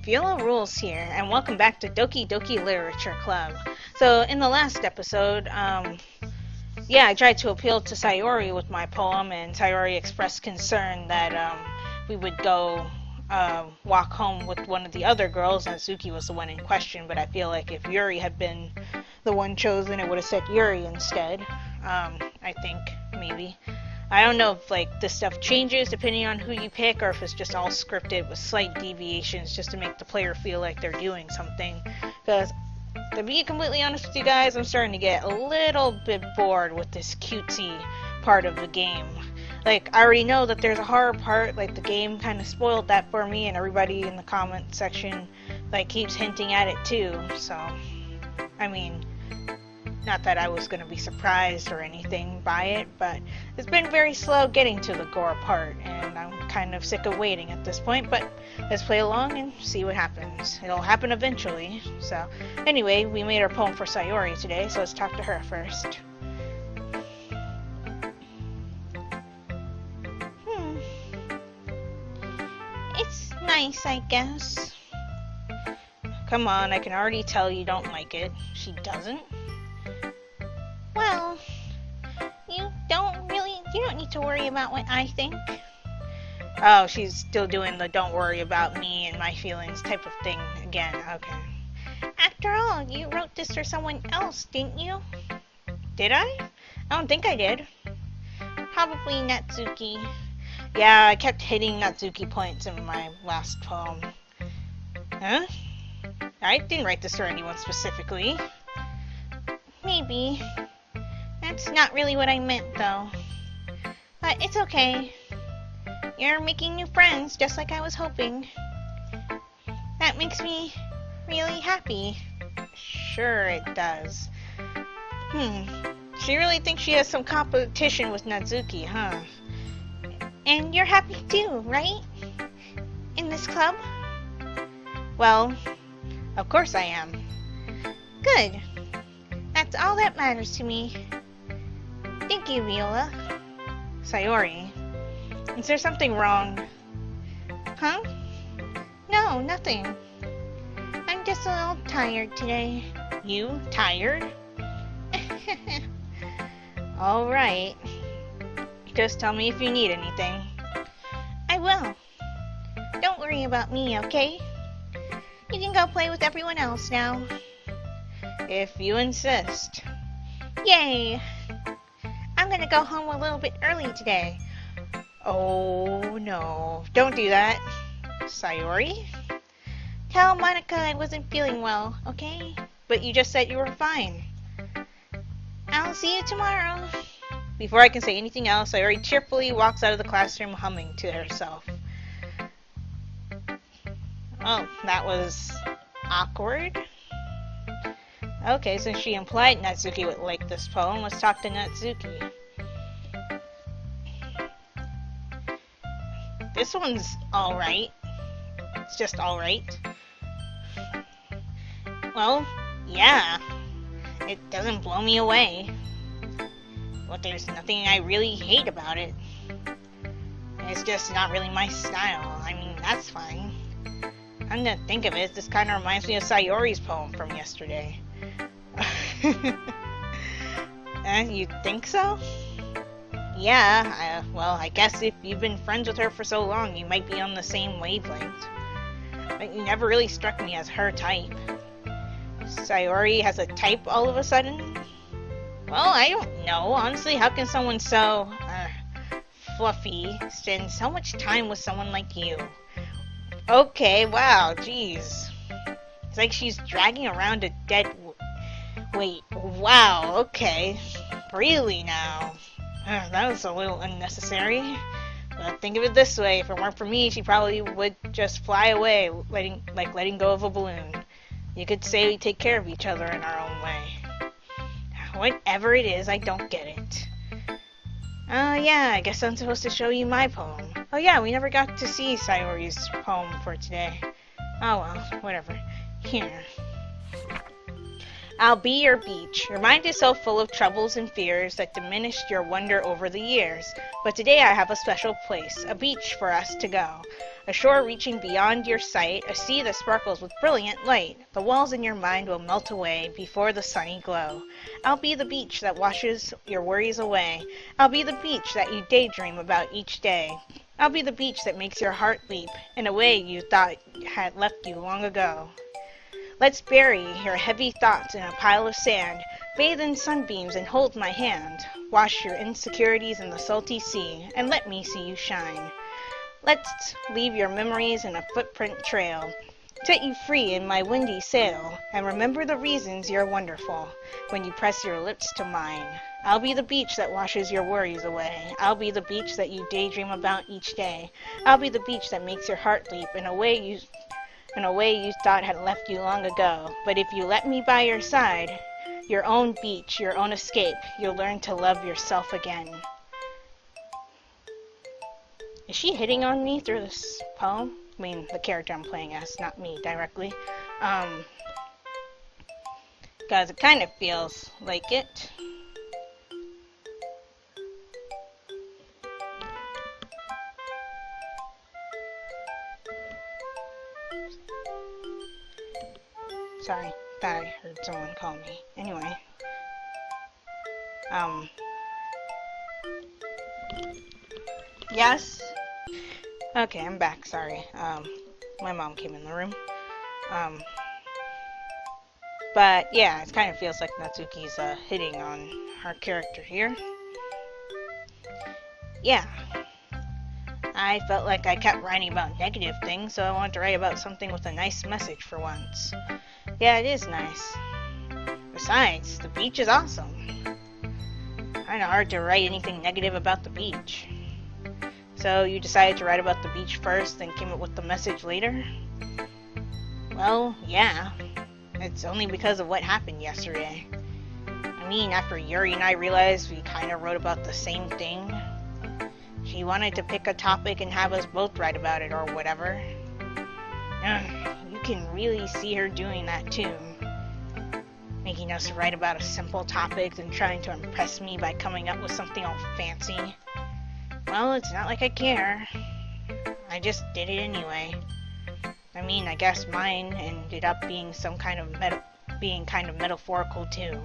Viola Rules here, and welcome back to Doki Doki Literature Club. So, in the last episode, I tried to appeal to Sayori with my poem, and Sayori expressed concern that we would go walk home with one of the other girls. Natsuki was the one in question, but I feel like if Yuri had been the one chosen, it would have said Yuri instead. I think, maybe. I don't know if this stuff changes depending on who you pick, or if it's just all scripted with slight deviations just to make the player feel like they're doing something. Because, to be completely honest with you guys, I'm starting to get a little bit bored with this cutesy part of the game. I already know that there's a horror part, the game kind of spoiled that for me, and everybody in the comment section, keeps hinting at it too, so, I mean, not that I was going to be surprised or anything by it, but it's been very slow getting to the gore part, and I'm kind of sick of waiting at this point, but let's play along and see what happens. It'll happen eventually. So, anyway, we made our poem for Sayori today, so let's talk to her first. It's nice, I guess. Come on, I can already tell you don't like it. She doesn't. Well, you don't need to worry about what I think. Oh, she's still doing the don't worry about me and my feelings type of thing again. Okay. After all, you wrote this for someone else, didn't you? Did I? I don't think I did. Probably Natsuki. Yeah, I kept hitting Natsuki points in my last poem. Huh? I didn't write this for anyone specifically. Maybe. That's not really what I meant, though. But it's okay. You're making new friends, just like I was hoping. That makes me really happy. Sure it does. She really thinks she has some competition with Natsuki, huh? And you're happy too, right? In this club? Well, of course I am. Good. That's all that matters to me. Thank you, Viola. Sayori, is there something wrong? Huh? No, nothing. I'm just a little tired today. You tired? Alright. Just tell me if you need anything. I will. Don't worry about me, okay? You can go play with everyone else now. If you insist. Yay! I'm gonna go home a little bit early today. Oh no, don't do that. Sayori? Tell Monica I wasn't feeling well, okay? But you just said you were fine. I'll see you tomorrow. Before I can say anything else, Sayori cheerfully walks out of the classroom humming to herself. Oh, that was awkward. Okay, since she implied Natsuki would like this poem, let's talk to Natsuki. This one's alright. It's just alright. Well, yeah. It doesn't blow me away. But there's nothing I really hate about it. It's just not really my style. I mean, that's fine. I'm gonna think of it, this kind of reminds me of Sayori's poem from yesterday. You think so? Yeah, I guess if you've been friends with her for so long, you might be on the same wavelength. But you never really struck me as her type. Sayori has a type all of a sudden? Well, I don't know. Honestly, how can someone so, fluffy spend so much time with someone like you? Okay, wow, jeez. It's like she's dragging around a dead... Wait, wow, okay. Really now? That was a little unnecessary. But think of it this way, if it weren't for me, she probably would just fly away, letting go of a balloon. You could say we take care of each other in our own way. Whatever it is, I don't get it. Yeah, I guess I'm supposed to show you my poem. Oh yeah, we never got to see Sayori's poem for today. Oh well, whatever. Here. I'll be your beach. Your mind is so full of troubles and fears that diminished your wonder over the years. But today I have a special place, a beach for us to go. A shore reaching beyond your sight, a sea that sparkles with brilliant light. The walls in your mind will melt away before the sunny glow. I'll be the beach that washes your worries away. I'll be the beach that you daydream about each day. I'll be the beach that makes your heart leap in a way you thought had left you long ago. Let's bury your heavy thoughts in a pile of sand. Bathe in sunbeams and hold my hand. Wash your insecurities in the salty sea, and let me see you shine. Let's leave your memories in a footprint trail. Set you free in my windy sail, and remember the reasons you're wonderful when you press your lips to mine. I'll be the beach that washes your worries away. I'll be the beach that you daydream about each day. I'll be the beach that makes your heart leap in a way you thought had left you long ago. But if you let me by your side, your own beach, your own escape, you'll learn to love yourself again. Is she hitting on me through this poem? I mean, the character I'm playing as, not me directly. Because it kind of feels like it. Sorry, thought I heard someone call me. Anyway. Yes? Okay, I'm back, sorry. My mom came in the room. But yeah, it kind of feels like Natsuki's hitting on her character here. Yeah. I felt like I kept writing about negative things, so I wanted to write about something with a nice message for once. Yeah, it is nice. Besides, the beach is awesome. Kinda hard to write anything negative about the beach. So you decided to write about the beach first, then came up with the message later? Well, yeah. It's only because of what happened yesterday. I mean, after Yuri and I realized we kinda wrote about the same thing, she wanted to pick a topic and have us both write about it or whatever. You can really see her doing that too. Making us write about a simple topic and trying to impress me by coming up with something all fancy. Well, it's not like I care. I just did it anyway. I mean, I guess mine ended up being kind of metaphorical too.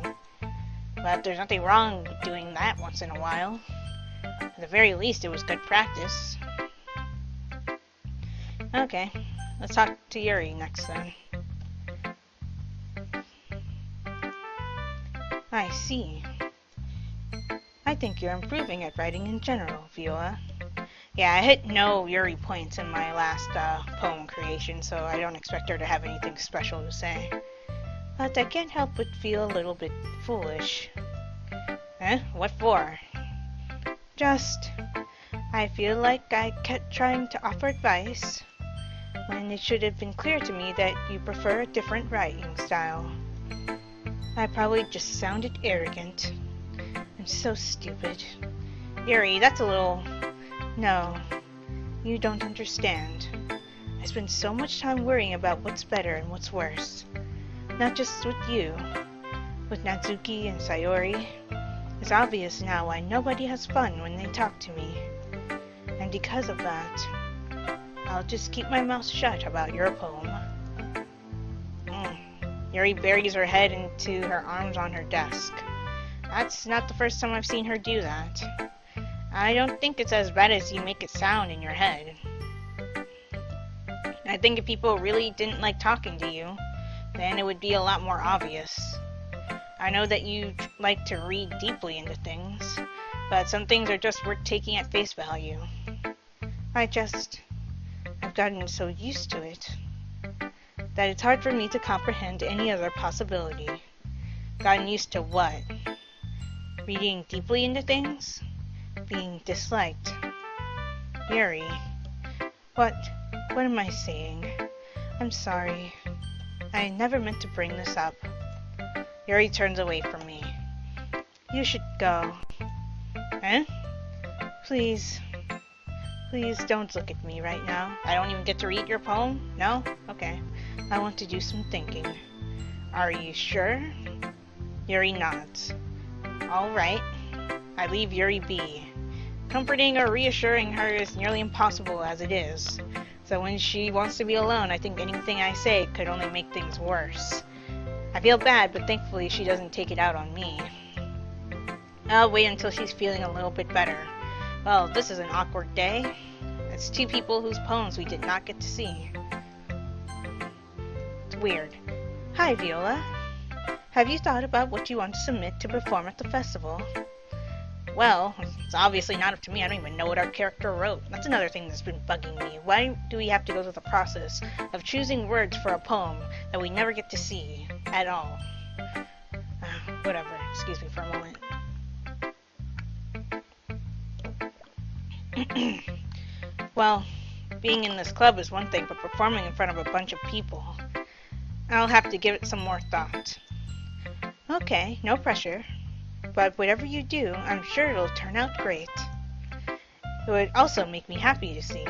But there's nothing wrong with doing that once in a while. At the very least, it was good practice. Okay, let's talk to Yuri next then. I see. I think you're improving at writing in general, Viola. Yeah, I hit no Yuri points in my last poem creation, so I don't expect her to have anything special to say. But I can't help but feel a little bit foolish. Eh? What for? I feel like I kept trying to offer advice, when it should have been clear to me that you prefer a different writing style. I probably just sounded arrogant. I'm so stupid. Yuri, that's a little... No, you don't understand. I spend so much time worrying about what's better and what's worse. Not just with you, with Natsuki and Sayori. It's obvious now why nobody has fun when they talk to me. And because of that, I'll just keep my mouth shut about your poem. Yuri buries her head into her arms on her desk. That's not the first time I've seen her do that. I don't think it's as bad as you make it sound in your head. I think if people really didn't like talking to you, then it would be a lot more obvious. I know that you like to read deeply into things, but some things are just worth taking at face value. I've gotten so used to it that it's hard for me to comprehend any other possibility. Gotten used to what? Reading deeply into things? Being disliked. Yuri. What am I saying? I'm sorry. I never meant to bring this up. Yuri turns away from me. You should go. Eh? Please don't look at me right now. I don't even get to read your poem? No? Okay. I want to do some thinking. Are you sure? Yuri nods. Alright. I leave Yuri be. Comforting or reassuring her is nearly impossible as it is, So when she wants to be alone, I think anything I say could only make things worse. I feel bad, but thankfully she doesn't take it out on me. I'll wait until she's feeling a little bit better. Well, this is an awkward day. It's two people whose poems we did not get to see. It's weird. Hi, Viola. Have you thought about what you want to submit to perform at the festival? Well, it's obviously not up to me. I don't even know what our character wrote. That's another thing that's been bugging me. Why do we have to go through the process of choosing words for a poem that we never get to see at all? Whatever. Excuse me for a moment. Well, being in this club is one thing, but performing in front of a bunch of people, I'll have to give it some more thought. Okay, no pressure. But whatever you do, I'm sure it'll turn out great. It would also make me happy to see.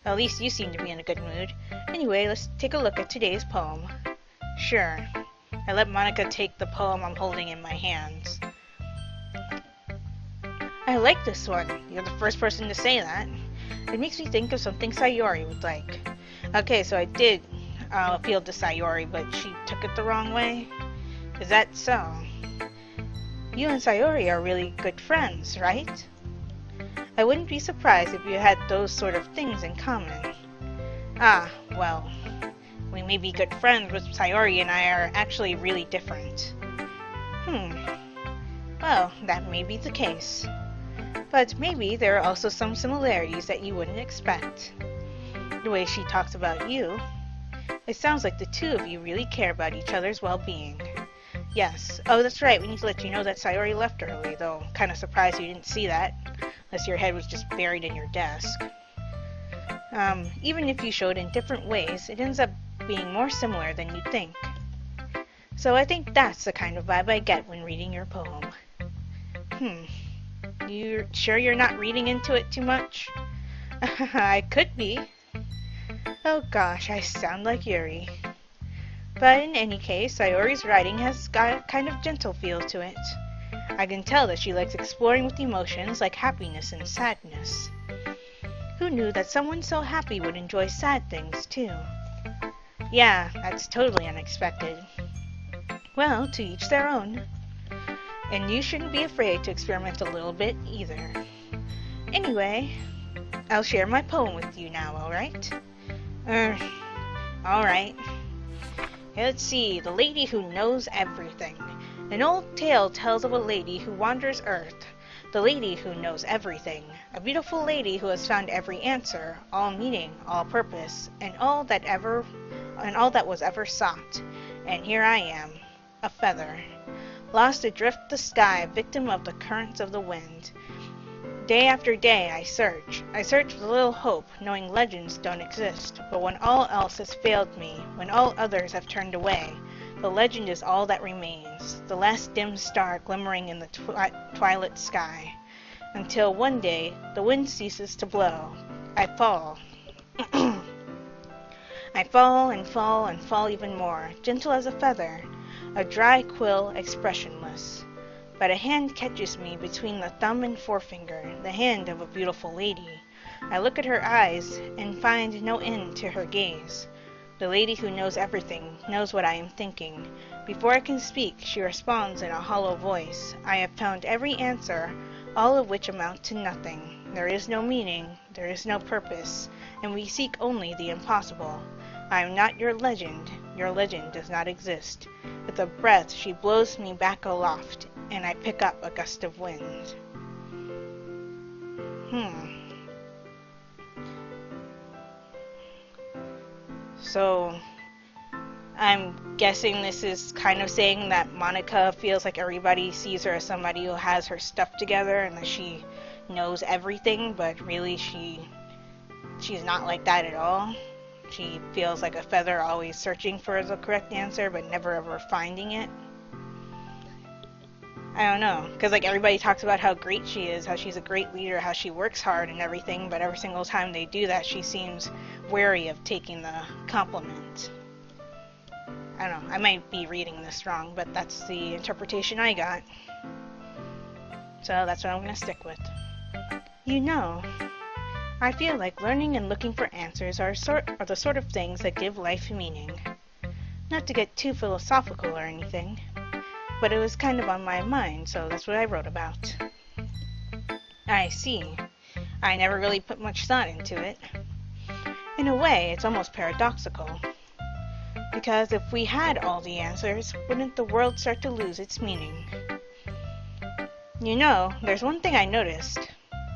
At least you seem to be in a good mood. Anyway, let's take a look at today's poem. Sure. I let Monica take the poem I'm holding in my hands. I like this one. You're the first person to say that. It makes me think of something Sayori would like. Okay, so I did appeal to Sayori, but she took it the wrong way. Is that so? You and Sayori are really good friends, right? I wouldn't be surprised if you had those sort of things in common. Ah, well, we may be good friends, but Sayori and I are actually really different. Well, that may be the case. But maybe there are also some similarities that you wouldn't expect. The way she talks about you, it sounds like the two of you really care about each other's well-being. Yes. Oh, that's right. We need to let you know that Sayori left early, though I'm kind of surprised you didn't see that, unless your head was just buried in your desk. Even if you showed in different ways, it ends up being more similar than you'd think. So I think that's the kind of vibe I get when reading your poem. You sure you're not reading into it too much? I could be. Oh gosh, I sound like Yuri. But in any case, Sayori's writing has got a kind of gentle feel to it. I can tell that she likes exploring with emotions like happiness and sadness. Who knew that someone so happy would enjoy sad things too? Yeah, that's totally unexpected. Well, to each their own. And you shouldn't be afraid to experiment a little bit either. Anyway, I'll share my poem with you now, alright? Alright. Let's see, The Lady Who Knows Everything. An old tale tells of a lady who wanders earth, the lady who knows everything, a beautiful lady who has found every answer, all meaning, all purpose, and all that was ever sought. And here I am, a feather, lost adrift the sky, victim of the currents of the wind. Day after day I search with little hope, knowing legends don't exist. But when all else has failed me, when all others have turned away, the legend is all that remains, the last dim star glimmering in the twilight sky. Until one day, the wind ceases to blow. I fall. I fall and fall and fall even more, gentle as a feather, a dry quill, expressionless. But a hand catches me between the thumb and forefinger, the hand of a beautiful lady. I look at her eyes and find no end to her gaze. The lady who knows everything knows what I am thinking. Before I can speak, she responds in a hollow voice. I have found every answer, all of which amount to nothing. There is no meaning, there is no purpose, and we seek only the impossible. I am not your legend does not exist. With a breath, she blows me back aloft, and I pick up a gust of wind. So, I'm guessing this is kind of saying that Monica feels like everybody sees her as somebody who has her stuff together and that she knows everything, but really she's not like that at all. She feels like a feather, always searching for the correct answer, but never ever finding it. I don't know, because like everybody talks about how great she is, how she's a great leader, how she works hard and everything, but every single time they do that, she seems wary of taking the compliment. I don't know, I might be reading this wrong, but that's the interpretation I got. So that's what I'm going to stick with. You know, I feel like learning and looking for answers are the sort of things that give life meaning. Not to get too philosophical or anything, but it was kind of on my mind, so that's what I wrote about. I see. I never really put much thought into it. In a way, it's almost paradoxical. Because if we had all the answers, wouldn't the world start to lose its meaning? You know, there's one thing I noticed.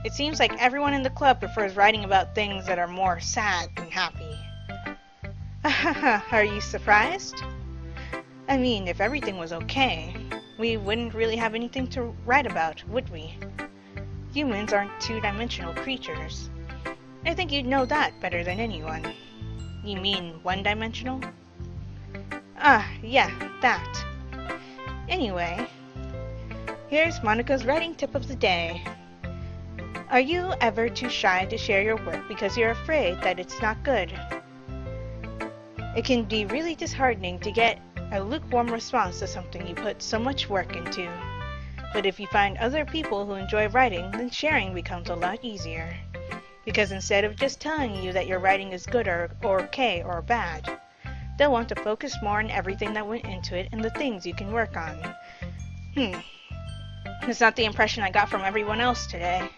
It seems like everyone in the club prefers writing about things that are more sad than happy. Are you surprised? I mean, if everything was okay, we wouldn't really have anything to write about, would we? Humans aren't two-dimensional creatures. I think you'd know that better than anyone. You mean one-dimensional? Yeah, that. Anyway, here's Monica's writing tip of the day. Are you ever too shy to share your work because you're afraid that it's not good? It can be really disheartening to get a lukewarm response to something you put so much work into. But if you find other people who enjoy writing, then sharing becomes a lot easier. Because instead of just telling you that your writing is good or okay or bad, they'll want to focus more on everything that went into it and the things you can work on. It's not the impression I got from everyone else today.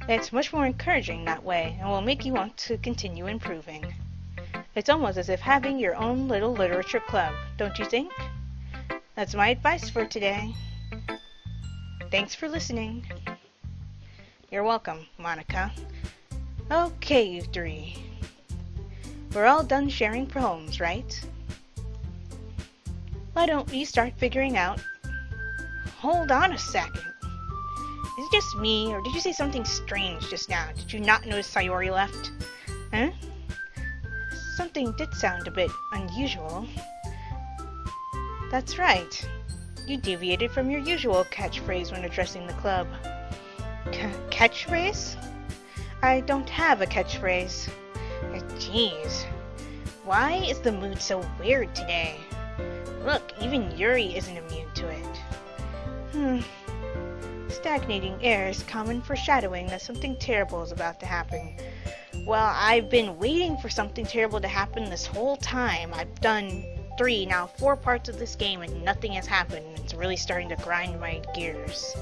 It's much more encouraging that way and will make you want to continue improving. It's almost as if having your own little literature club, don't you think? That's my advice for today. Thanks for listening. You're welcome, Monica. Okay, you three. We're all done sharing poems, right? Why don't we start figuring out... Hold on a second. Is it just me, or did you say something strange just now? Did you not notice Sayori left? Huh? Something did sound a bit unusual. That's right. You deviated from your usual catchphrase when addressing the club. Catchphrase? I don't have a catchphrase. Jeez. Why is the mood so weird today? Look, even Yuri isn't immune to it. Stagnating air is common foreshadowing that something terrible is about to happen. Well, I've been waiting for something terrible to happen this whole time. I've done 4 parts of this game and nothing has happened. It's really starting to grind my gears.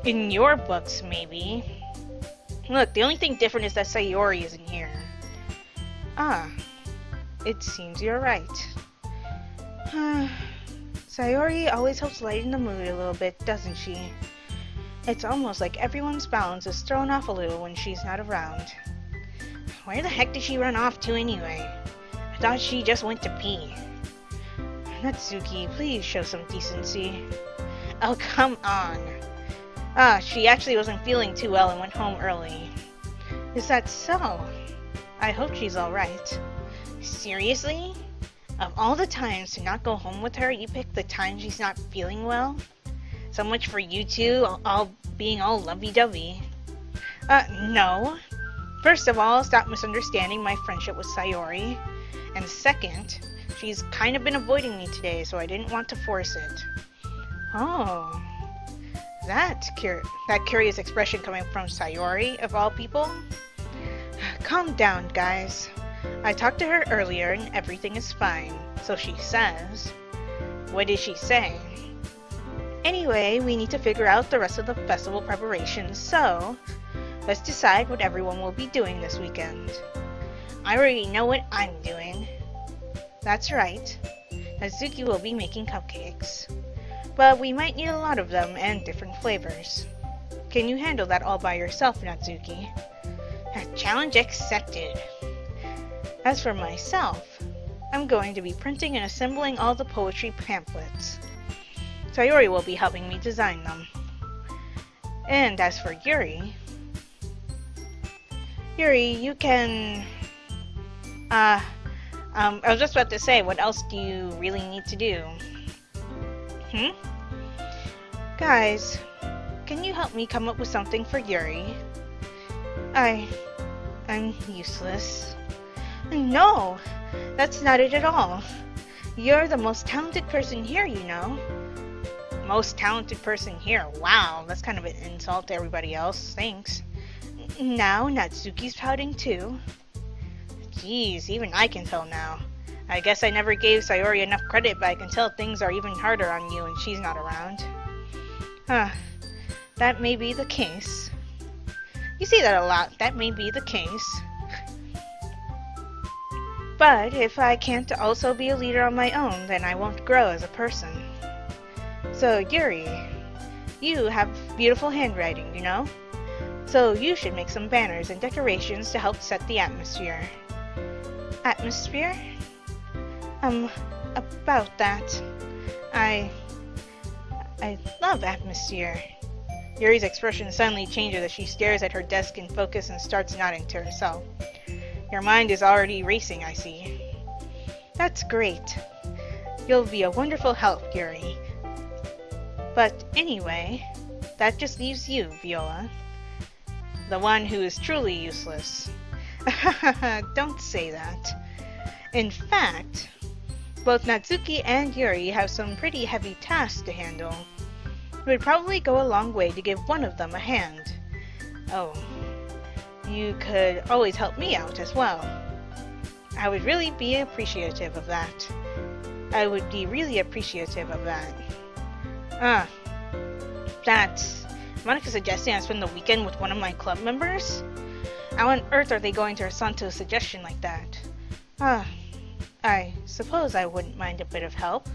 In your books, maybe. Look, the only thing different is that Sayori isn't here. It seems you're right. Sayori always helps lighten the mood a little bit, doesn't she? It's almost like everyone's balance is thrown off a little when she's not around. Where the heck did she run off to anyway? I thought she just went to pee. Natsuki, please show some decency. Oh, come on. She actually wasn't feeling too well and went home early. Is that so? I hope she's alright. Seriously? Of all the times to not go home with her, you picked the time she's not feeling well? So much for you two being all lovey-dovey. No. First of all, stop misunderstanding my friendship with Sayori. And second, she's kind of been avoiding me today, so I didn't want to force it. Oh. That curious expression coming from Sayori, of all people? Calm down, guys. I talked to her earlier and everything is fine, so she says. What did she say? Anyway, we need to figure out the rest of the festival preparations, so let's decide what everyone will be doing this weekend. I already know what I'm doing. That's right. Natsuki will be making cupcakes. But we might need a lot of them and different flavors. Can you handle that all by yourself, Natsuki? Challenge accepted. As for myself, I'm going to be printing and assembling all the poetry pamphlets. Sayori will be helping me design them. And as for Yuri, you can... I was just about to say, what else do you really need to do? Guys, can you help me come up with something for Yuri? I'm useless. No, that's not it at all. You're the most talented person here, you know. Most talented person here? Wow, that's kind of an insult to everybody else. Thanks. Now Natsuki's pouting too. Geez, even I can tell now. I guess I never gave Sayori enough credit, but I can tell things are even harder on you when she's not around. Huh. That may be the case. You see that a lot. That may be the case. But if I can't also be a leader on my own, then I won't grow as a person. So, Yuri, you have beautiful handwriting, you know? So you should make some banners and decorations to help set the atmosphere. Atmosphere? About that. I love atmosphere. Yuri's expression suddenly changes as she stares at her desk in focus and starts nodding to herself. Your mind is already racing, I see. That's great. You'll be a wonderful help, Yuri. But anyway, that just leaves you, Viola. The one who is truly useless. Don't say that. In fact, both Natsuki and Yuri have some pretty heavy tasks to handle. It would probably go a long way to give one of them a hand. Oh, you could always help me out as well. I would really be appreciative of that. That's... Monica suggesting I spend the weekend with one of my club members? How on earth are they going to respond to a suggestion like that? I suppose I wouldn't mind a bit of help.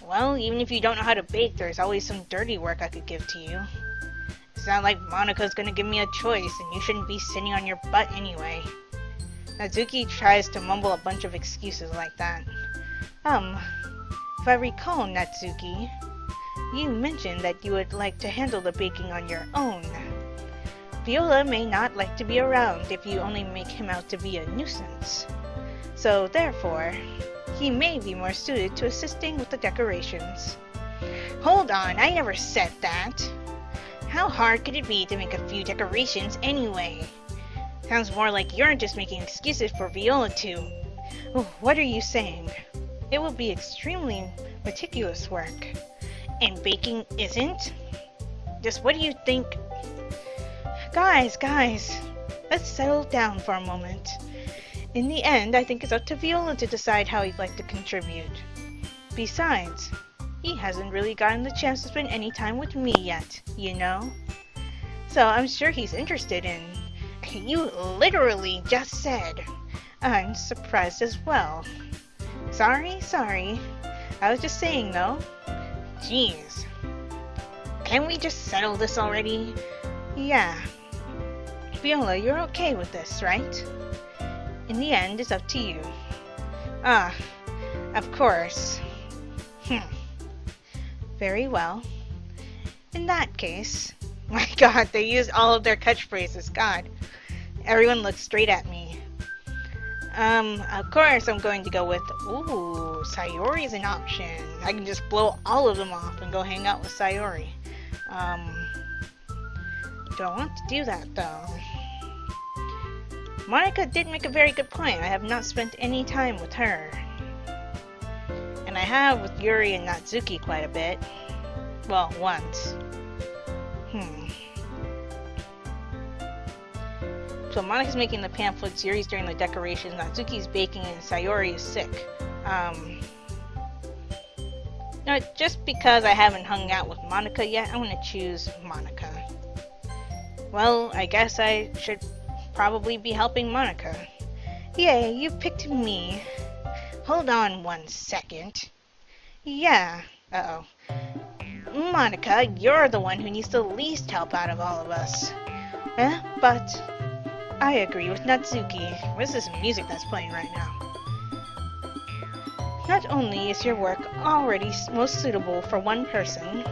Well, even if you don't know how to bake, there's always some dirty work I could give to you. It's not like Monica's gonna give me a choice, and you shouldn't be sitting on your butt anyway. Natsuki tries to mumble a bunch of excuses like that. If I recall, Natsuki, you mentioned that you would like to handle the baking on your own. Viola may not like to be around if you only make him out to be a nuisance. So, therefore, he may be more suited to assisting with the decorations. Hold on, I never said that. How hard could it be to make a few decorations anyway? Sounds more like you're just making excuses for Viola to. Oh, what are you saying? It will be extremely meticulous work. And baking isn't? Just what do you think? Guys, let's settle down for a moment. In the end, I think it's up to Viola to decide how he'd like to contribute. Besides, he hasn't really gotten the chance to spend any time with me yet, you know? So I'm sure he's interested in... You literally just said. I'm surprised as well. Sorry. I was just saying, though. Jeez. Can we just settle this already? Yeah. Viola, you're okay with this, right? In the end, it's up to you. Of course. Very well. In that case... My god, they used all of their catchphrases, god. Everyone looks straight at me. Of course I'm going to go with... Ooh, Sayori's an option. I can just blow all of them off and go hang out with Sayori. Don't want to do that, though. Monica did make a very good point. I have not spent any time with her. And I have with Yuri and Natsuki quite a bit. Well, once. So Monica's making the pamphlets, Yuri's doing the decorations, Natsuki's baking, and Sayori is sick. No, just because I haven't hung out with Monica yet, I'm gonna choose Monica. Well, I guess I should probably be helping Monica. Yay, you picked me. Hold on 1 second. Yeah, uh-oh. Monica, you're the one who needs the least help out of all of us. But I agree with Natsuki. What is this music that's playing right now? Not only is your work already most suitable for one person,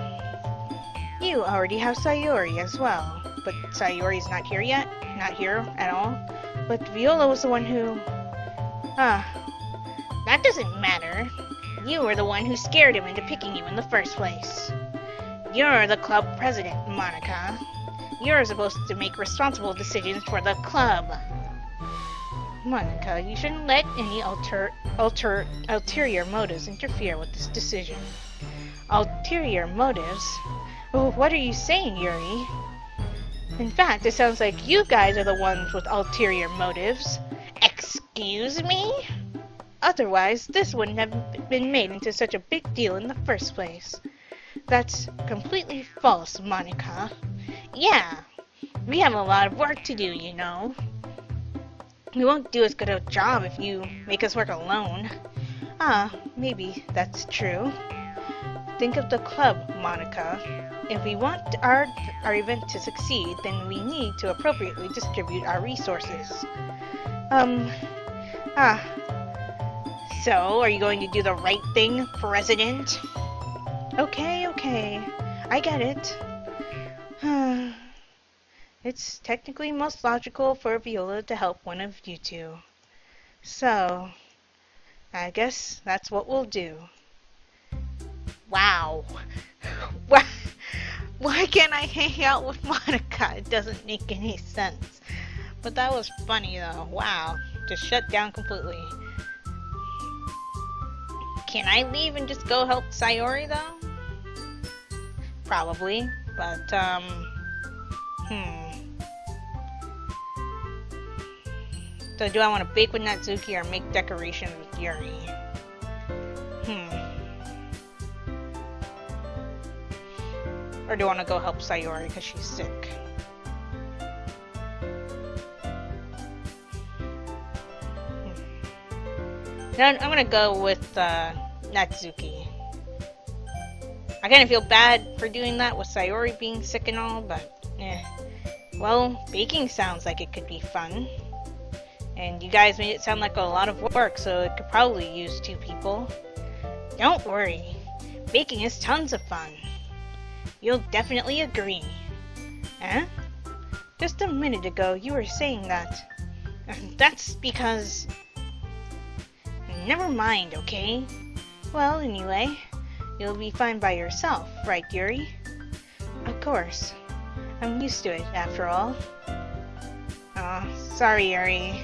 you already have Sayori as well. But Sayori's not here yet? Not here at all? But Viola was the one who... That doesn't matter. You were the one who scared him into picking you in the first place. You're the club president, Monica. You're supposed to make responsible decisions for the club. Monica, you shouldn't let any ulterior motives interfere with this decision. Ulterior motives? Oh, what are you saying, Yuri? In fact, it sounds like you guys are the ones with ulterior motives. Excuse me? Otherwise, this wouldn't have been made into such a big deal in the first place. That's completely false, Monica. Yeah, we have a lot of work to do, you know. We won't do as good a job if you make us work alone. Maybe that's true. Think of the club, Monica. If we want our event to succeed, then we need to appropriately distribute our resources. So, are you going to do the right thing, President? Okay, I get it. It's technically most logical for Viola to help one of you two. So, I guess that's what we'll do. Wow. Why can't I hang out with Monica? It doesn't make any sense. But that was funny though. Wow. Just shut down completely. Can I leave and just go help Sayori though? Probably. But, So do I want to bake with Natsuki or make decorations with Yuri? Or do I want to go help Sayori because she's sick? Then I'm gonna go with Natsuki. I kind of feel bad for doing that with Sayori being sick and all, but well, baking sounds like it could be fun. And you guys made it sound like a lot of work, so it could probably use 2 people. Don't worry, baking is tons of fun. You'll definitely agree. Eh? Just a minute ago, you were saying that. That's because... Never mind, okay? Well, anyway, you'll be fine by yourself, right, Yuri? Of course. I'm used to it, after all. Sorry, Yuri.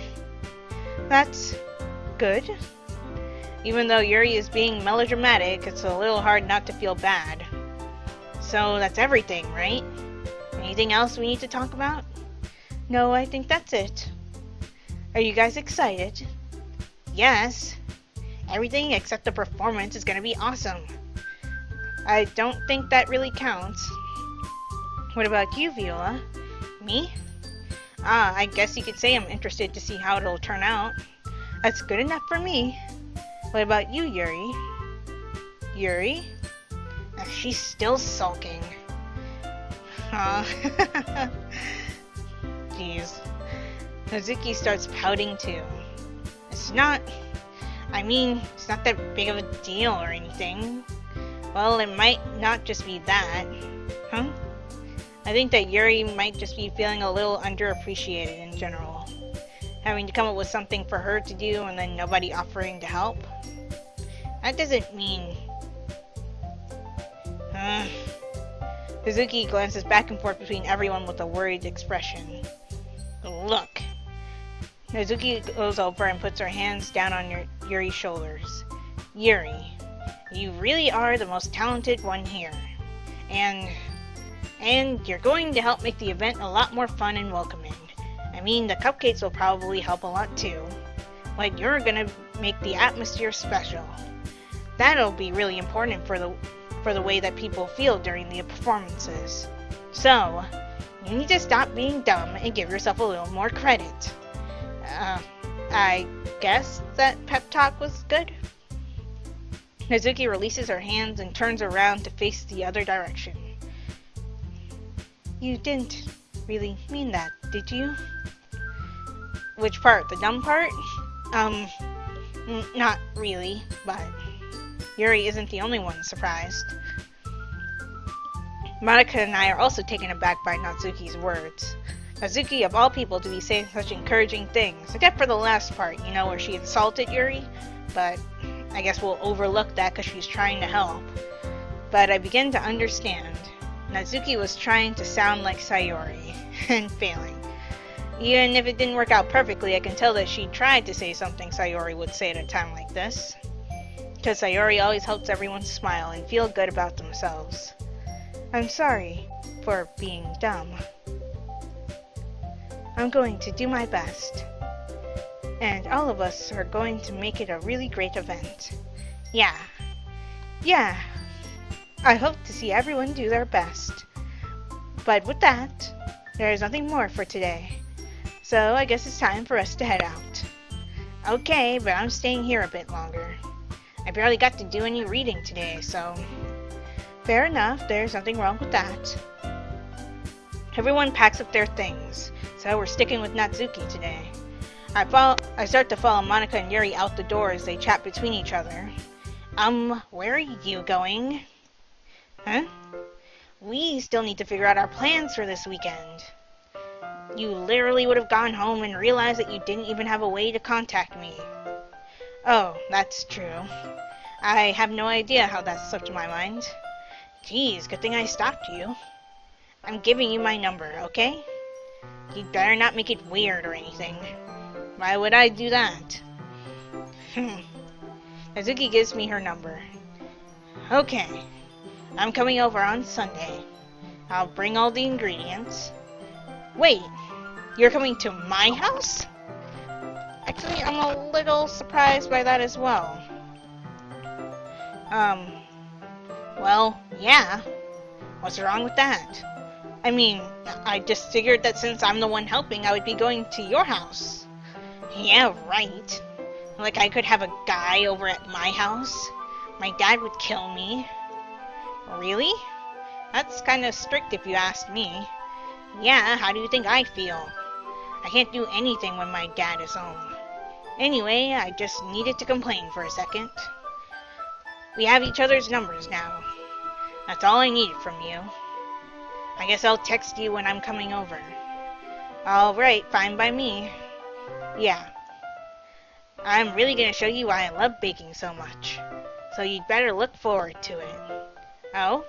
That's good. Even though Yuri is being melodramatic, it's a little hard not to feel bad. So that's everything, right? Anything else we need to talk about? No, I think that's it. Are you guys excited? Yes. Everything except the performance is gonna be awesome. I don't think that really counts. What about you, Viola? Me? I guess you could say I'm interested to see how it'll turn out. That's good enough for me. What about you, Yuri? Yuri? She's still sulking. Jeez. Natsuki starts pouting too. It's not that big of a deal or anything. Well, it might not just be that. Huh? I think that Yuri might just be feeling a little underappreciated in general. Having to come up with something for her to do and then nobody offering to help. That doesn't mean... Suzuki glances back and forth between everyone with a worried expression. Look. Suzuki goes over and puts her hands down on Yuri's shoulders. Yuri, you really are the most talented one here. And you're going to help make the event a lot more fun and welcoming. I mean, the cupcakes will probably help a lot too. Like, you're gonna make the atmosphere special. That'll be really important for the way that people feel during the performances. So, you need to stop being dumb and give yourself a little more credit. I guess that pep talk was good. Natsuki releases her hands and turns around to face the other direction. You didn't really mean that, did you? Which part? The dumb part? Not really, but Yuri isn't the only one surprised. Monica and I are also taken aback by Natsuki's words. Natsuki, of all people, to be saying such encouraging things, except for the last part, you know, where she insulted Yuri, but I guess we'll overlook that because she's trying to help. But I begin to understand. Natsuki was trying to sound like Sayori, and failing. Even if it didn't work out perfectly, I can tell that she tried to say something Sayori would say at a time like this. Because Sayori always helps everyone smile and feel good about themselves. I'm sorry for being dumb. I'm going to do my best. And all of us are going to make it a really great event. Yeah. Yeah. I hope to see everyone do their best. But with that, there is nothing more for today. So I guess it's time for us to head out. Okay, but I'm staying here a bit longer. I barely got to do any reading today, so... Fair enough, there's nothing wrong with that. Everyone packs up their things, so we're sticking with Natsuki today. I start to follow Monika and Yuri out the door as they chat between each other. Where are you going? Huh? We still need to figure out our plans for this weekend. You literally would have gone home and realized that you didn't even have a way to contact me. Oh, that's true. I have no idea how that slipped my mind. Geez, good thing I stopped you. I'm giving you my number, okay? You'd better not make it weird or anything. Why would I do that? Natsuki gives me her number. Okay. I'm coming over on Sunday. I'll bring all the ingredients. Wait, you're coming to my house? Actually, I'm a little surprised by that as well. Well, yeah. What's wrong with that? I mean, I just figured that since I'm the one helping, I would be going to your house. Yeah, right. Like I could have a guy over at my house. My dad would kill me. Really? That's kind of strict if you ask me. Yeah, how do you think I feel? I can't do anything when my dad is home. Anyway, I just needed to complain for a second. We have each other's numbers now. That's all I needed from you. I guess I'll text you when I'm coming over. Alright, fine by me. Yeah. I'm really gonna show you why I love baking so much. So you'd better look forward to it. Oh?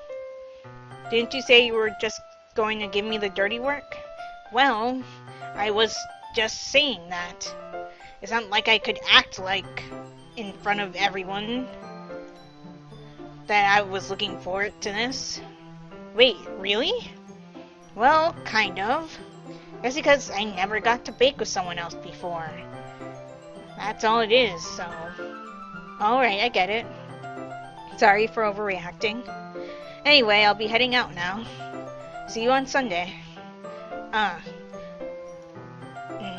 Didn't you say you were just going to give me the dirty work? Well, I was just saying that. It's not like I could act like, in front of everyone, that I was looking forward to this. Wait, really? Well, kind of. That's because I never got to bake with someone else before. That's all it is, so... Alright, I get it. Sorry for overreacting. Anyway, I'll be heading out now. See you on Sunday.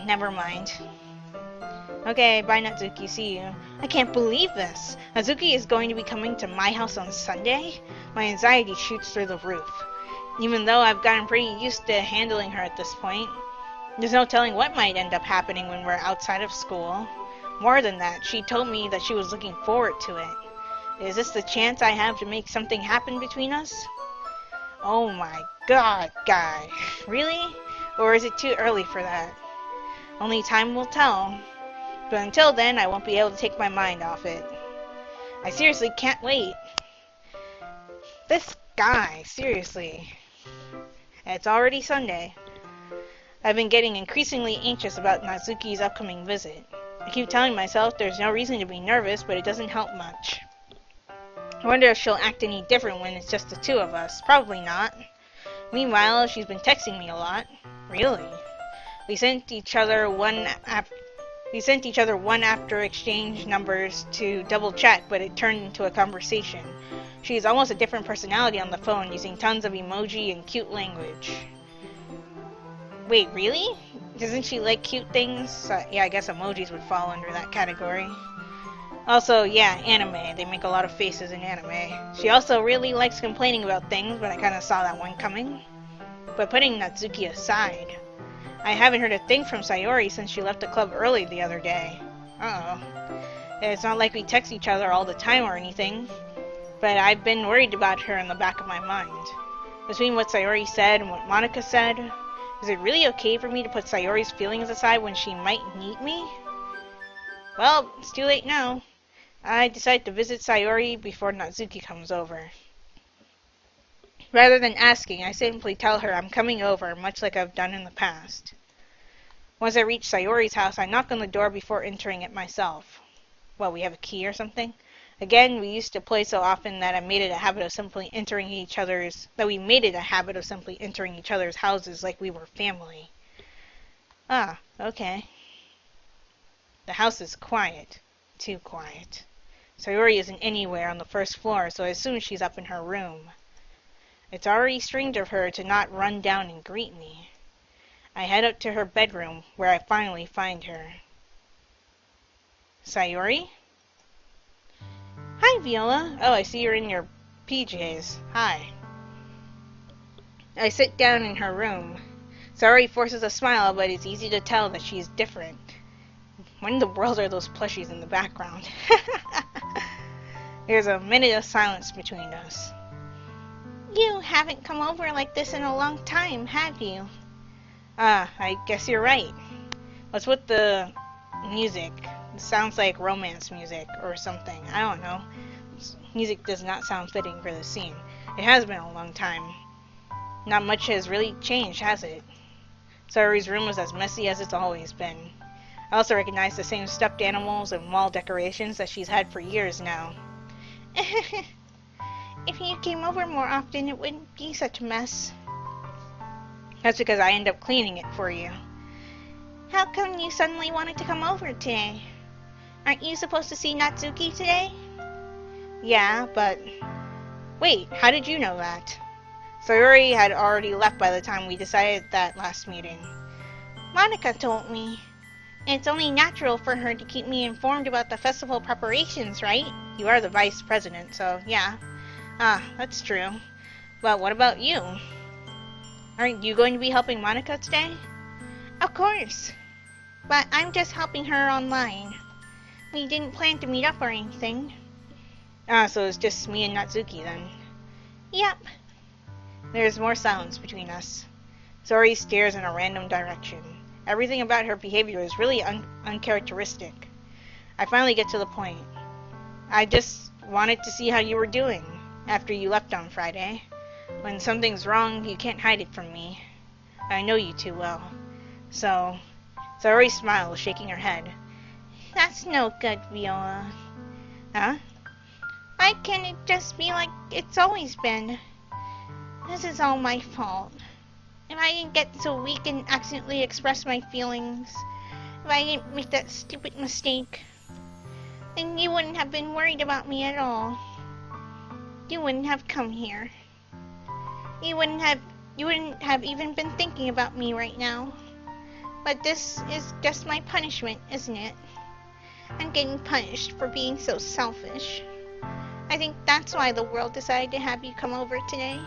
Never mind. Okay, bye Natsuki, see you. I can't believe this! Natsuki is going to be coming to my house on Sunday? My anxiety shoots through the roof. Even though I've gotten pretty used to handling her at this point, there's no telling what might end up happening when we're outside of school. More than that, she told me that she was looking forward to it. Is this the chance I have to make something happen between us? Oh my god, guy. Really? Or is it too early for that? Only time will tell. But until then, I won't be able to take my mind off it. I seriously can't wait. This guy, seriously. It's already Sunday. I've been getting increasingly anxious about Natsuki's upcoming visit. I keep telling myself there's no reason to be nervous, but it doesn't help much. I wonder if she'll act any different when it's just the two of us. Probably not. Meanwhile, she's been texting me a lot. Really? We sent each other one after exchange numbers to double check, but it turned into a conversation. She's almost a different personality on the phone, using tons of emoji and cute language. Wait, really? Doesn't she like cute things? Yeah, I guess emojis would fall under that category. Also, yeah, anime. They make a lot of faces in anime. She also really likes complaining about things, but I kind of saw that one coming. But putting Natsuki aside, I haven't heard a thing from Sayori since she left the club early the other day. Uh-oh. It's not like we text each other all the time or anything, but I've been worried about her in the back of my mind. Between what Sayori said and what Monika said, is it really okay for me to put Sayori's feelings aside when she might need me? Well, it's too late now. I decide to visit Sayori before Natsuki comes over. Rather than asking, I simply tell her I'm coming over, much like I've done in the past. Once I reach Sayori's house, I knock on the door before entering it myself. Well, we have a key or something? Again, we used to play so often that we made it a habit of simply entering each other's houses like we were family. Ah, okay. The house is quiet. Too quiet. Sayori isn't anywhere on the first floor, so I assume she's up in her room. It's already strange of her to not run down and greet me. I head up to her bedroom, where I finally find her. Sayori? Hi, Viola. Oh, I see you're in your PJs. Hi. I sit down in her room. Sayori forces a smile, but it's easy to tell that she's different. When in the world are those plushies in the background? There's a minute of silence between us. You haven't come over like this in a long time, have you? I guess you're right. What's with the music? It sounds like romance music or something. I don't know. Music does not sound fitting for the scene. It has been a long time. Not much has really changed, has it? Sayori's room is as messy as it's always been. I also recognize the same stuffed animals and wall decorations that she's had for years now. If you came over more often, it wouldn't be such a mess. That's because I end up cleaning it for you. How come you suddenly wanted to come over today? Aren't you supposed to see Natsuki today? Yeah, but... Wait, how did you know that? Sayori had already left by the time we decided that last meeting. Monica told me. It's only natural for her to keep me informed about the festival preparations, right? You are the vice president, so yeah. That's true. But what about you? Aren't you going to be helping Monica today? Of course. But I'm just helping her online. We didn't plan to meet up or anything. So it's just me and Natsuki then. Yep. There's more silence between us. Sayori stares in a random direction. Everything about her behavior is really uncharacteristic. I finally get to the point. I just wanted to see how you were doing after you left on Friday. When something's wrong, you can't hide it from me. I know you too well. So, Sayori smiles, shaking her head. That's no good, Viola. Huh? Why can't it just be like it's always been? This is all my fault. If I didn't get so weak and accidentally express my feelings, if I didn't make that stupid mistake, then you wouldn't have been worried about me at all. You wouldn't have come here. You wouldn't have even been thinking about me right now. But this is just my punishment, isn't it? I'm getting punished for being so selfish. I think that's why the world decided to have you come over today.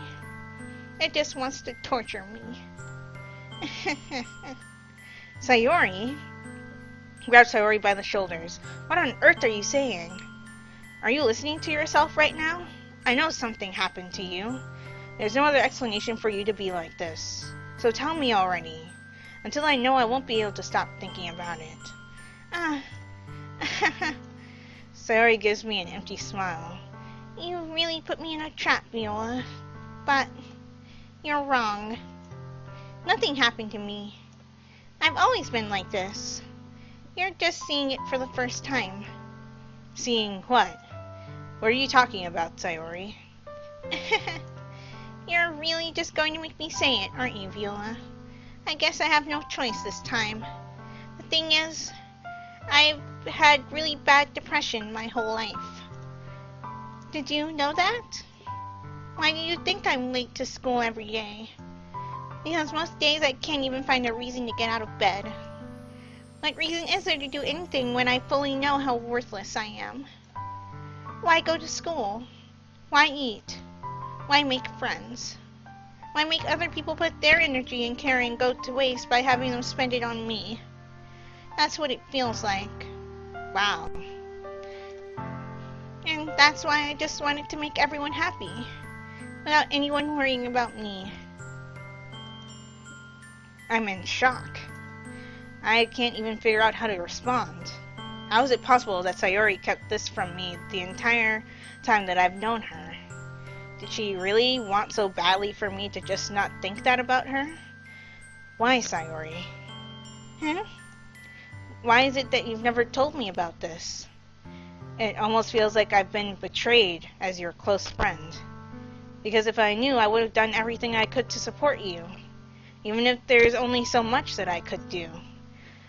It just wants to torture me. Sayori grabs Sayori by the shoulders. What on earth are you saying? Are you listening to yourself right now? I know something happened to you. There's no other explanation for you to be like this. So tell me already. Until I know, I won't be able to stop thinking about it. Sayori gives me an empty smile. You really put me in a trap, Viola. But you're wrong. Nothing happened to me. I've always been like this. You're just seeing it for the first time. Seeing what? What are you talking about, Sayori? You're really just going to make me say it, aren't you, Viola? I guess I have no choice this time. The thing is, I've had really bad depression my whole life. Did you know that? Why do you think I'm late to school every day? Because most days I can't even find a reason to get out of bed. What reason is there to do anything when I fully know how worthless I am? Why go to school? Why eat? Why make friends? Why make other people put their energy and caring go to waste by having them spend it on me? That's what it feels like. Wow. And that's why I just wanted to make everyone happy, without anyone worrying about me. I'm in shock. I can't even figure out how to respond. How is it possible that Sayori kept this from me the entire time that I've known her? Did she really want so badly for me to just not think that about her? Why, Sayori? Huh? Why is it that you've never told me about this? It almost feels like I've been betrayed as your close friend. Because if I knew, I would have done everything I could to support you. Even if there's only so much that I could do.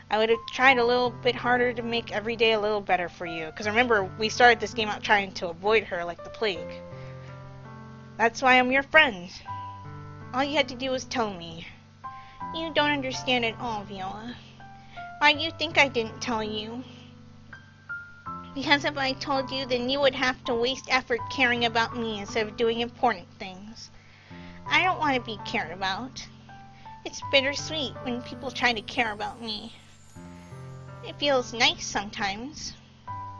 I would have tried a little bit harder to make every day a little better for you. Because remember, we started this game out trying to avoid her like the plague. That's why I'm your friend. All you had to do was tell me. You don't understand at all, Viola. Why do you think I didn't tell you? Because if I told you, then you would have to waste effort caring about me instead of doing important things. I don't want to be cared about. It's bittersweet when people try to care about me. It feels nice sometimes,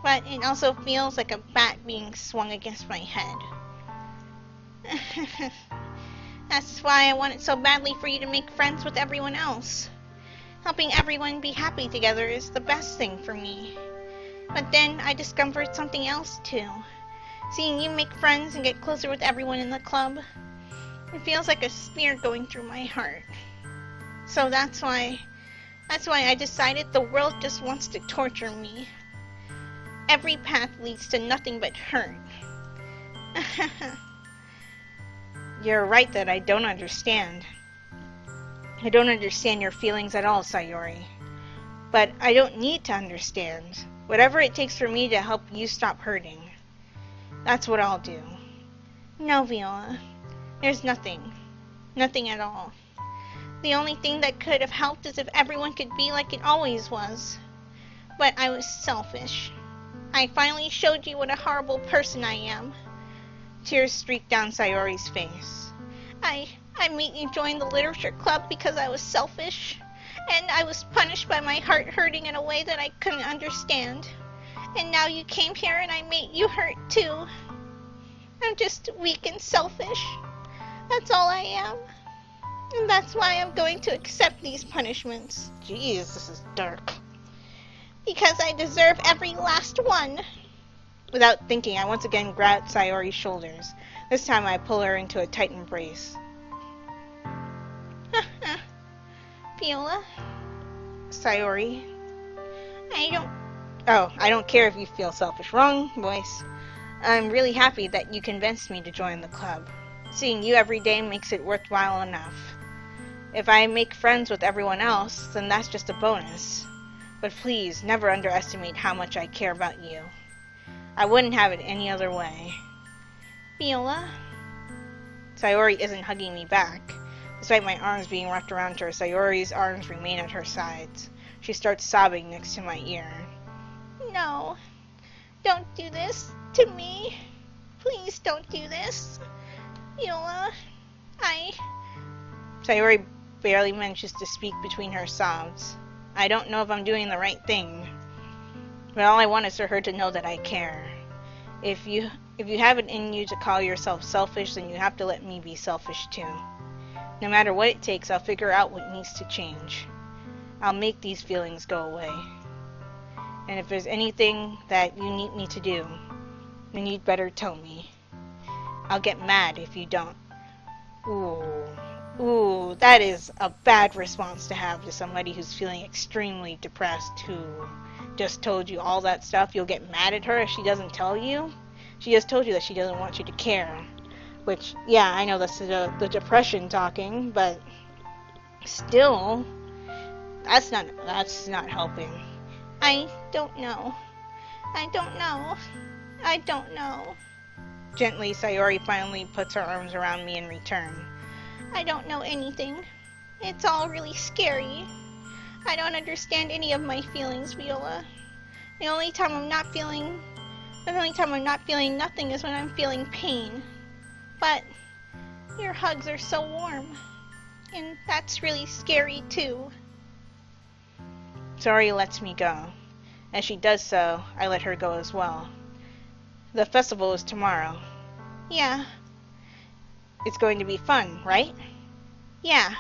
but it also feels like a bat being swung against my head. That's why I wanted so badly for you to make friends with everyone else. Helping everyone be happy together is the best thing for me. But then I discovered something else too. Seeing you make friends and get closer with everyone in the club, it feels like a spear going through my heart. So that's why I decided the world just wants to torture me. Every path leads to nothing but hurt. You're right that I don't understand. I don't understand your feelings at all, Sayori. But I don't need to understand. Whatever it takes for me to help you stop hurting, that's what I'll do. No, Viola. There's nothing. Nothing at all. The only thing that could have helped is if everyone could be like it always was. But I was selfish. I finally showed you what a horrible person I am. Tears streaked down Sayori's face. I made you join the literature club because I was selfish. And I was punished by my heart hurting in a way that I couldn't understand. And now you came here and I made you hurt too. I'm just weak and selfish. That's all I am. And that's why I'm going to accept these punishments. Jeez, this is dark. Because I deserve every last one. Without thinking, I once again grabbed Sayori's shoulders. This time I pull her into a tight embrace. Viola? Sayori? I don't care if you feel selfish. Wrong voice. I'm really happy that you convinced me to join the club. Seeing you every day makes it worthwhile enough. If I make friends with everyone else, then that's just a bonus. But please, never underestimate how much I care about you. I wouldn't have it any other way. Viola? Sayori isn't hugging me back. Despite my arms being wrapped around her, Sayori's arms remain at her sides. She starts sobbing next to my ear. No. Don't do this to me. Please don't do this. Viola, Sayori barely manages to speak between her sobs. I don't know if I'm doing the right thing, but all I want is for her to know that I care. If you have it in you to call yourself selfish, then you have to let me be selfish too. No matter what it takes, I'll figure out what needs to change. I'll make these feelings go away. And if there's anything that you need me to do, then you'd better tell me. I'll get mad if you don't. Ooh, that is a bad response to have to somebody who's feeling extremely depressed, who just told you all that stuff. You'll get mad at her if she doesn't tell you? She just told you that she doesn't want you to care. Which, yeah, I know that's the depression talking, but still, that's not helping. I don't know. Gently, Sayori finally puts her arms around me in return. I don't know anything. It's all really scary. I don't understand any of my feelings, Viola. The only time I'm not feeling nothing is when I'm feeling pain. But your hugs are so warm. And that's really scary too. Sayori lets me go. As she does so, I let her go as well. The festival is tomorrow. Yeah. It's going to be fun, right? Yeah.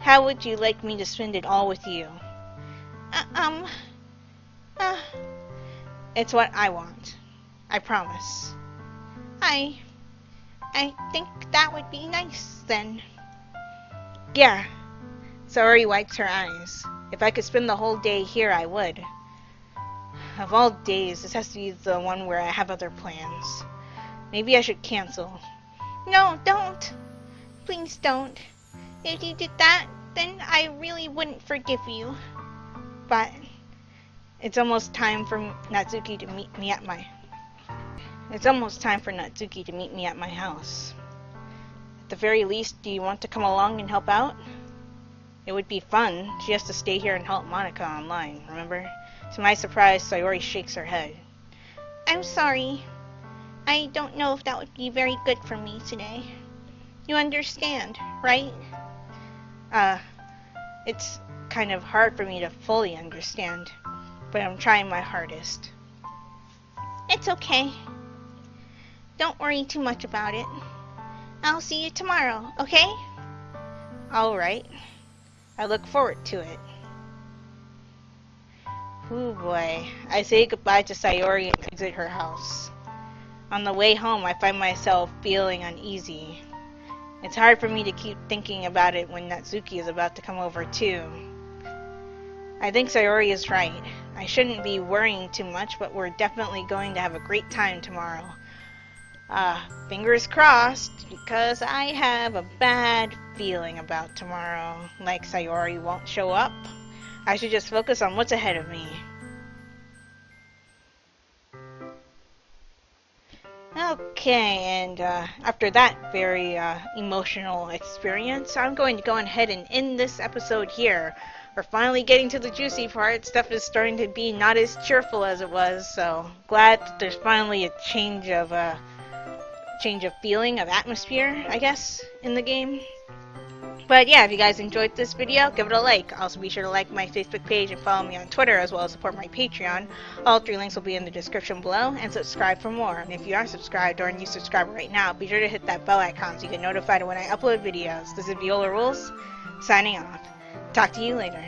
How would you like me to spend it all with you? It's what I want. I promise. I think that would be nice, then. Yeah. Sayori wipes her eyes. If I could spend the whole day here, I would. Of all days, this has to be the one where I have other plans. Maybe I should cancel. No, don't. Please don't. If you did that, then I really wouldn't forgive you. but it's almost time for Natsuki to meet me at my house. At the very least, do you want to come along and help out? It would be fun. She has to stay here and help Monica online, remember? To my surprise, Sayori shakes her head. I'm sorry. I don't know if that would be very good for me today. You understand, right? It's kind of hard for me to fully understand, but I'm trying my hardest. It's okay. Don't worry too much about it. I'll see you tomorrow, okay? Alright. I look forward to it. Ooh boy. I say goodbye to Sayori and exit her house. On the way home, I find myself feeling uneasy. It's hard for me to keep thinking about it when Natsuki is about to come over too. I think Sayori is right. I shouldn't be worrying too much, but we're definitely going to have a great time tomorrow. Fingers crossed, because I have a bad feeling about tomorrow. Like Sayori won't show up. I should just focus on what's ahead of me. Okay, and after that very emotional experience, I'm going to go ahead and end this episode here. We're finally getting to the juicy part. Stuff is starting to be not as cheerful as it was, so glad that there's finally a change of feeling, of atmosphere, I guess, in the game. But yeah, if you guys enjoyed this video, give it a like. Also be sure to like my Facebook page and follow me on Twitter, as well as support my Patreon. All 3 links will be in the description below, and subscribe for more. And if you aren't subscribed or a new subscriber right now, be sure to hit that bell icon so you get notified when I upload videos. This is Viola Rules, signing off. Talk to you later.